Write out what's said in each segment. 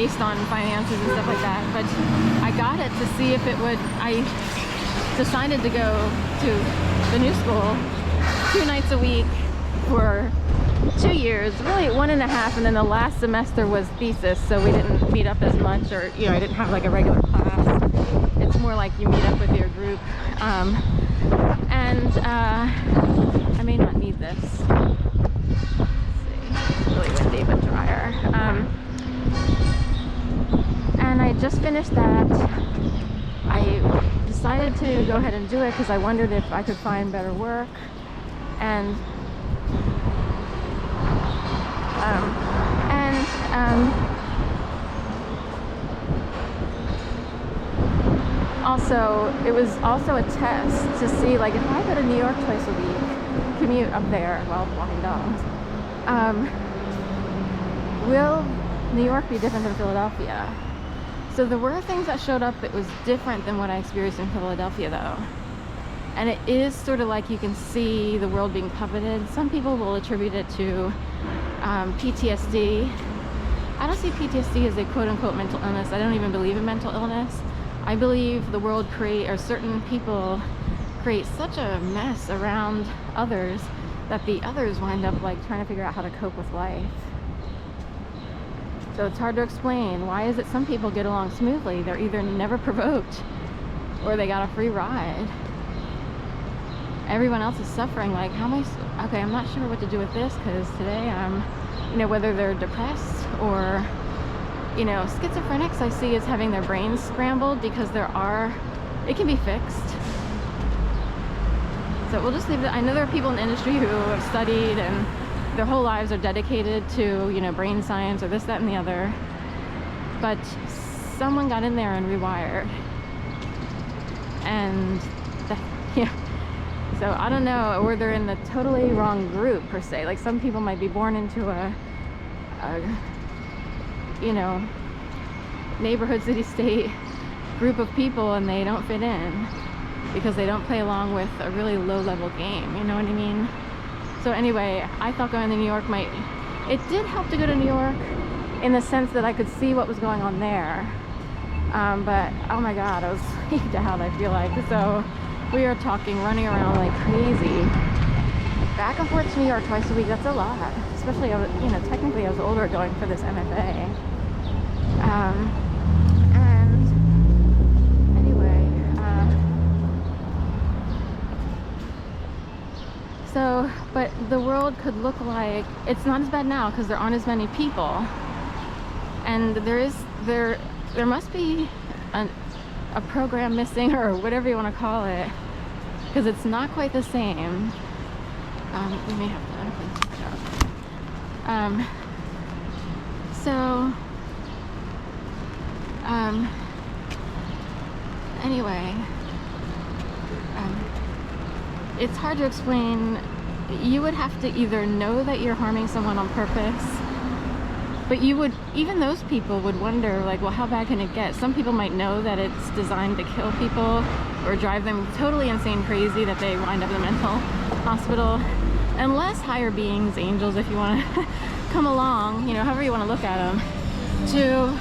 based on finances and stuff like that, but I got it to see if it would. I decided to go to the new school 2 nights a week for 2 years, really 1.5, and then the last semester was thesis, so we didn't meet up as much, or I didn't have like a regular class. It's more like you meet up with your group, and I may not need this. It's really windy but drier. And I just finished that. I decided to go ahead and do it because I wondered if I could find better work, and also it was also a test to see, like, if I go to New York twice a week, commute up there while walking dogs, will New York be different than Philadelphia? So there were things that showed up that was different than what I experienced in Philadelphia, though. And it is sort of like you can see the world being coveted. Some people will attribute it to PTSD. I don't see PTSD as a quote-unquote mental illness. I don't even believe in mental illness. I believe the world or certain people create such a mess around others that the others wind up like trying to figure out how to cope with life. So it's hard to explain. Why is it some people get along smoothly? They're either never provoked or they got a free ride. Everyone else is suffering. Like, how am I? Okay, I'm not sure what to do with this because today I'm, whether they're depressed or, schizophrenics I see as having their brains scrambled because it can be fixed. So we'll just leave it. I know there are people in the industry who have studied and their whole lives are dedicated to, brain science or this, that, and the other. But someone got in there and rewired. And, so I don't know, or they're in the totally wrong group per se. Like, some people might be born into a neighborhood, city-state group of people and they don't fit in because they don't play along with a really low-level game, you know what I mean? So anyway, I thought going to New York it did help to go to New York in the sense that I could see what was going on there. But oh my God, I was freaked out, I feel like. So we are talking, running around like crazy. Back and forth to New York twice a week, that's a lot. Especially, technically I was older going for this MFA. And anyway, but the world could look like, it's not as bad now because there aren't as many people. And there must be a program missing, or whatever you want to call it, because it's not quite the same. We may have to clean it up. Anyway, it's hard to explain. You would have to either know that you're harming someone on purpose, but even those people would wonder, like, well, how bad can it get? Some people might know that it's designed to kill people or drive them totally insane crazy that they wind up in a mental hospital. Unless higher beings, angels, if you want to come along, however you want to look at them, to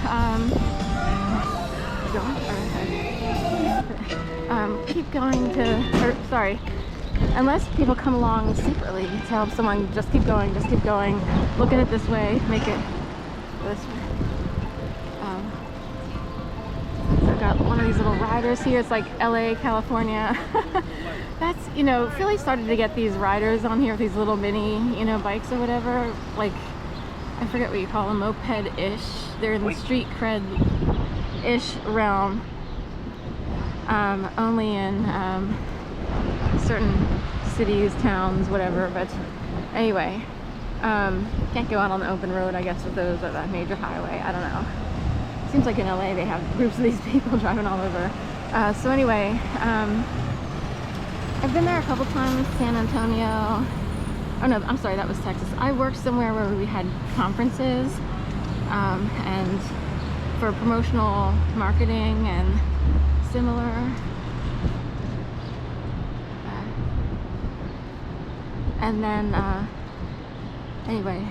keep going unless people come along secretly to help someone just keep going, look at it this way, make it this way. I've got one of these little riders here. It's like LA, California. That's, Philly started to get these riders on here with these little mini, bikes or whatever. Like, I forget what you call them, moped-ish. They're in the street cred-ish realm. Only in certain cities, towns, whatever. But anyway, can't go out on the open road, I guess, with those at a major highway. I don't know. Seems like in LA they have groups of these people driving all over. So anyway, I've been there a couple times. San Antonio. Oh no, I'm sorry, that was Texas. I worked somewhere where we had conferences and for promotional marketing and similar. And then anyway,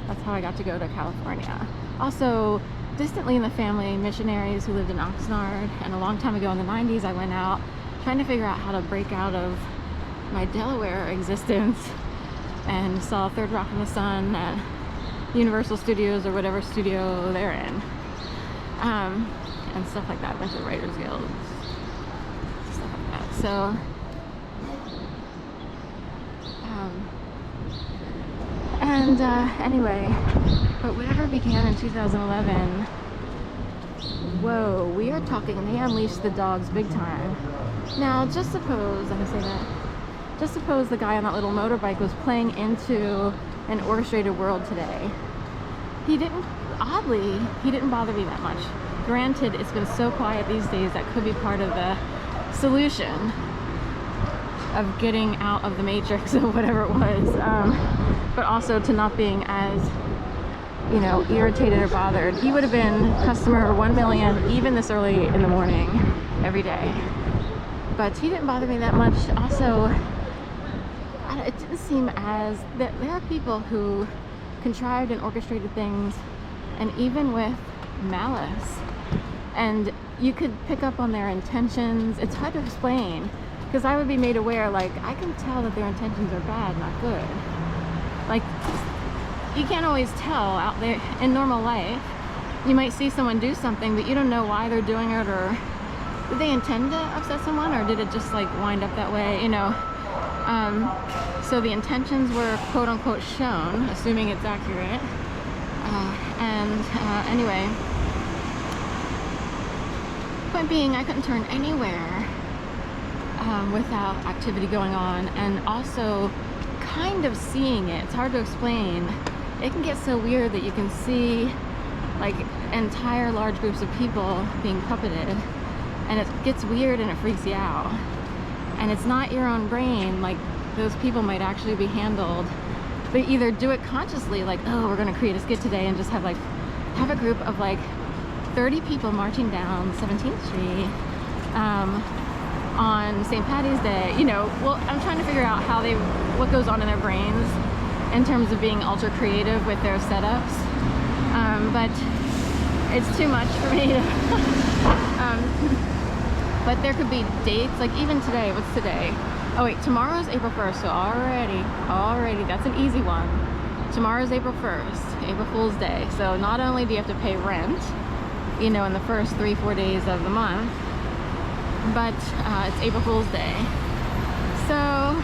that's how I got to go to California. Also, distantly in the family missionaries who lived in Oxnard, and a long time ago in the 90s I went out trying to figure out how to break out of my Delaware existence, and saw Third Rock from the Sun at Universal Studios or whatever studio they're in, and stuff like that, a bunch of Writers Guild stuff like that. So anyway, but whatever began in 2011, whoa, we are talking, they unleashed the dogs big time. Now, just suppose, let me say that, just suppose the guy on that little motorbike was playing into an orchestrated world today. He didn't, oddly, he didn't bother me that much. Granted, it's been so quiet these days, that could be part of the solution of getting out of the matrix or whatever it was, but also to not being as, you know, irritated or bothered. He would have been customer 1 million even this early in the morning every day, but he didn't bother me that much. Also, it didn't seem as that there are people who contrived and orchestrated things, and even with malice, and you could pick up on their intentions. It's hard to explain, because I would be made aware, like, I can tell that their intentions are bad, not good. Like, you can't always tell out there in normal life. You might see someone do something, but you don't know why they're doing it, or did they intend to upset someone, or did it just like wind up that way, you know? So the intentions were quote unquote shown, assuming it's accurate. Anyway, point being, I couldn't turn anywhere without activity going on, and also kind of seeing it. It's hard to explain. It can get so weird that you can see like entire large groups of people being puppeted, and it gets weird and it freaks you out. And it's not your own brain. Like, those people might actually be handled. They either do it consciously, like, oh, we're gonna create a skit today, and just have a group of like 30 people marching down 17th Street on St. Patty's Day, you know. Well, I'm trying to figure out what goes on in their brains in terms of being ultra creative with their setups, but it's too much for me to but there could be dates, like even today. What's today? Oh wait, tomorrow's April 1st, so already that's an easy one. Tomorrow's April 1st, April Fool's Day. So not only do you have to pay rent, you know, in the first 3-4 days of the month, but it's April Fool's Day. So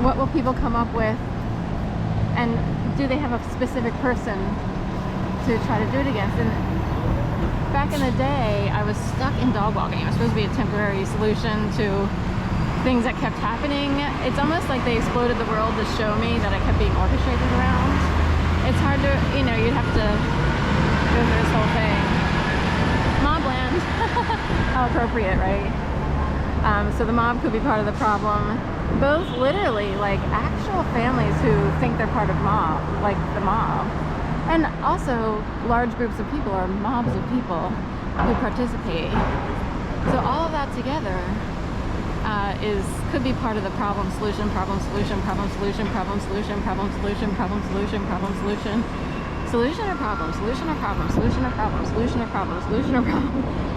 what will people come up with, and do they have a specific person to try to do it against? And back in the day, I was stuck in dog walking. It was supposed to be a temporary solution to things that kept happening. It's almost like they exploded the world to show me that I kept being orchestrated around. It's hard to, you know, you'd have to go through this whole thing. Mobland. How appropriate, right? So the mob could be part of the problem. Both literally, like, actual families who think they're part of mob, like the mob. And also large groups of people, or mobs of people who participate. So all of that together could be part of the problem solution, problem solution, problem solution, problem solution, problem solution, problem solution, problem solution, solution or problem, solution or problem, solution or problem, solution or problem, solution or problem.